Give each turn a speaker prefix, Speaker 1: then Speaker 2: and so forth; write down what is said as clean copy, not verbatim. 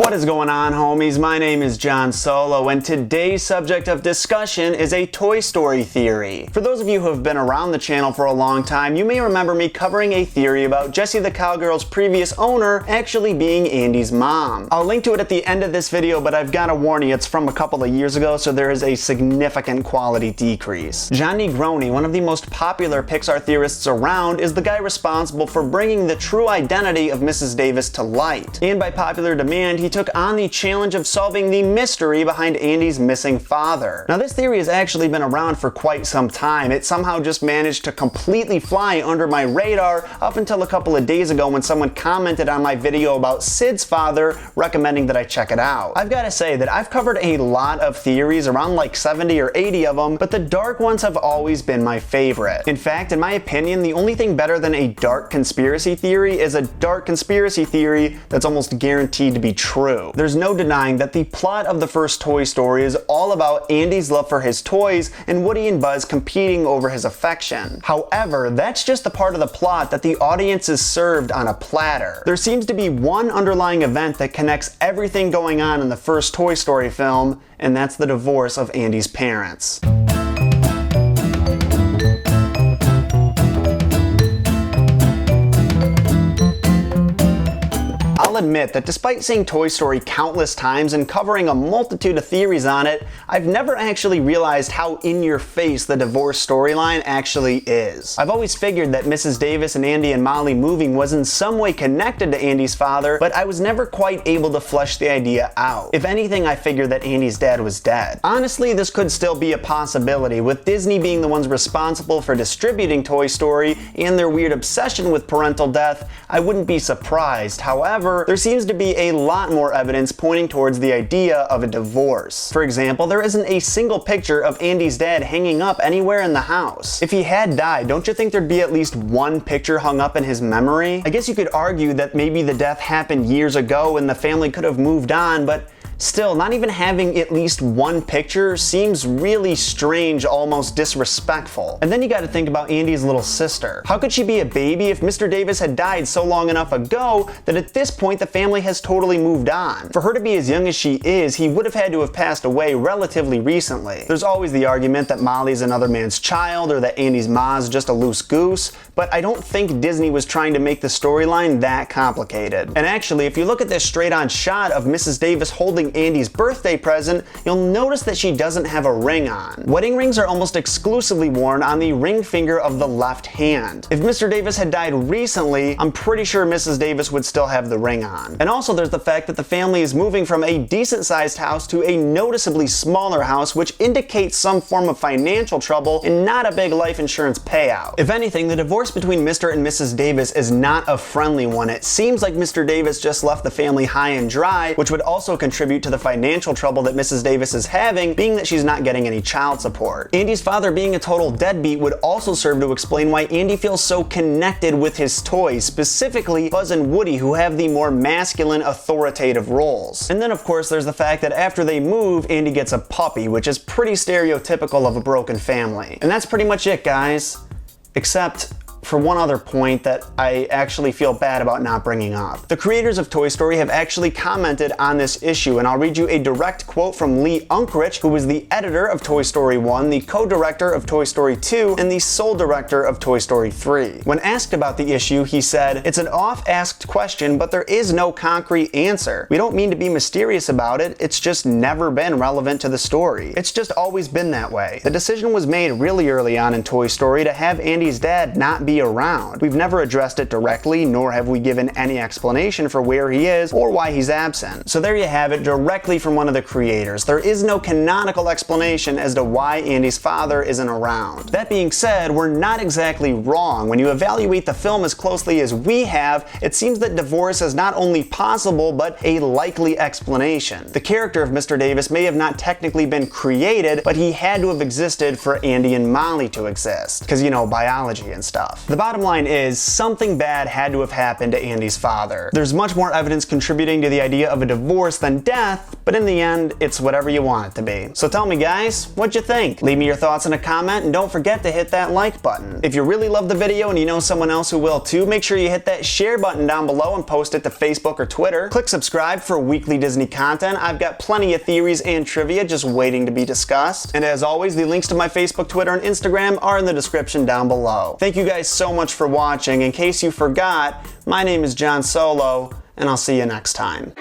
Speaker 1: What is going on, homies? My name is John Solo, and today's subject of discussion is a Toy Story theory. For those of you who have been around the channel for a long time, you may remember me covering a theory about Jessie the Cowgirl's previous owner actually being Andy's mom. I'll link to it at the end of this video, but I've got to warn you, it's from a couple of years ago, so there is a significant quality decrease. Jon Negroni, one of the most popular Pixar theorists around, is the guy responsible for bringing the true identity of Mrs. Davis to light. And by popular demand, he took on the challenge of solving the mystery behind Andy's missing father. Now, this theory has actually been around for quite some time. It somehow just managed to completely fly under my radar up until a couple of days ago when someone commented on my video about Sid's father, recommending that I check it out. I've got to say that I've covered a lot of theories, around like 70 or 80 of them, but the dark ones have always been my favorite. In fact, in my opinion, the only thing better than a dark conspiracy theory is a dark conspiracy theory that's almost guaranteed to be true. There's no denying that the plot of the first Toy Story is all about Andy's love for his toys and Woody and Buzz competing over his affection. However, that's just the part of the plot that the audience is served on a platter. There seems to be one underlying event that connects everything going on in the first Toy Story film, and that's the divorce of Andy's parents. I'll admit that despite seeing Toy Story countless times and covering a multitude of theories on it, I've never actually realized how in-your-face the divorce storyline actually is. I've always figured that Mrs. Davis and Andy and Molly moving was in some way connected to Andy's father, but I was never quite able to flesh the idea out. If anything, I figured that Andy's dad was dead. Honestly, this could still be a possibility, with Disney being the ones responsible for distributing Toy Story and their weird obsession with parental death. I wouldn't be surprised. However, there seems to be a lot more evidence pointing towards the idea of a divorce. For example, there isn't a single picture of Andy's dad hanging up anywhere in the house. If he had died, don't you think there'd be at least one picture hung up in his memory? I guess you could argue that maybe the death happened years ago and the family could have moved on, but still, not even having at least one picture seems really strange, almost disrespectful. And then you gotta think about Andy's little sister. How could she be a baby if Mr. Davis had died so long enough ago that at this point the family has totally moved on? For her to be as young as she is, he would have had to have passed away relatively recently. There's always the argument that Molly's another man's child or that Andy's ma's just a loose goose, but I don't think Disney was trying to make the storyline that complicated. And actually, if you look at this straight-on shot of Mrs. Davis holding Andy's birthday present, you'll notice that she doesn't have a ring on. Wedding rings are almost exclusively worn on the ring finger of the left hand. If Mr. Davis had died recently, I'm pretty sure Mrs. Davis would still have the ring on. And also there's the fact that the family is moving from a decent-sized house to a noticeably smaller house, which indicates some form of financial trouble and not a big life insurance payout. If anything, the divorce between Mr. and Mrs. Davis is not a friendly one. It seems like Mr. Davis just left the family high and dry, which would also contribute to the financial trouble that Mrs. Davis is having, being that she's not getting any child support. Andy's father being a total deadbeat would also serve to explain why Andy feels so connected with his toys, specifically Buzz and Woody, who have the more masculine, authoritative roles. And then of course there's the fact that after they move, Andy gets a puppy, which is pretty stereotypical of a broken family. And that's pretty much it, guys. Except for one other point that I actually feel bad about not bringing up. The creators of Toy Story have actually commented on this issue, and I'll read you a direct quote from Lee Unkrich, who was the editor of Toy Story 1, the co-director of Toy Story 2, and the sole director of Toy Story 3. When asked about the issue, he said, "It's an oft-asked question, but there is no concrete answer. We don't mean to be mysterious about it, it's just never been relevant to the story. It's just always been that way. The decision was made really early on in Toy Story to have Andy's dad not be around. We've never addressed it directly, nor have we given any explanation for where he is or why he's absent." So there you have it, directly from one of the creators. There is no canonical explanation as to why Andy's father isn't around. That being said, we're not exactly wrong. When you evaluate the film as closely as we have, it seems that divorce is not only possible, but a likely explanation. The character of Mr. Davis may have not technically been created, but he had to have existed for Andy and Molly to exist. Because, you know, biology and stuff. The bottom line is, something bad had to have happened to Andy's father. There's much more evidence contributing to the idea of a divorce than death, but in the end, it's whatever you want it to be. So tell me guys, what'd you think? Leave me your thoughts in a comment and don't forget to hit that like button. If you really love the video and you know someone else who will too, make sure you hit that share button down below and post it to Facebook or Twitter. Click subscribe for weekly Disney content. I've got plenty of theories and trivia just waiting to be discussed. And as always, the links to my Facebook, Twitter, and Instagram are in the description down below. Thank you guys so much for watching. In case you forgot, my name is John Solo, and I'll see you next time.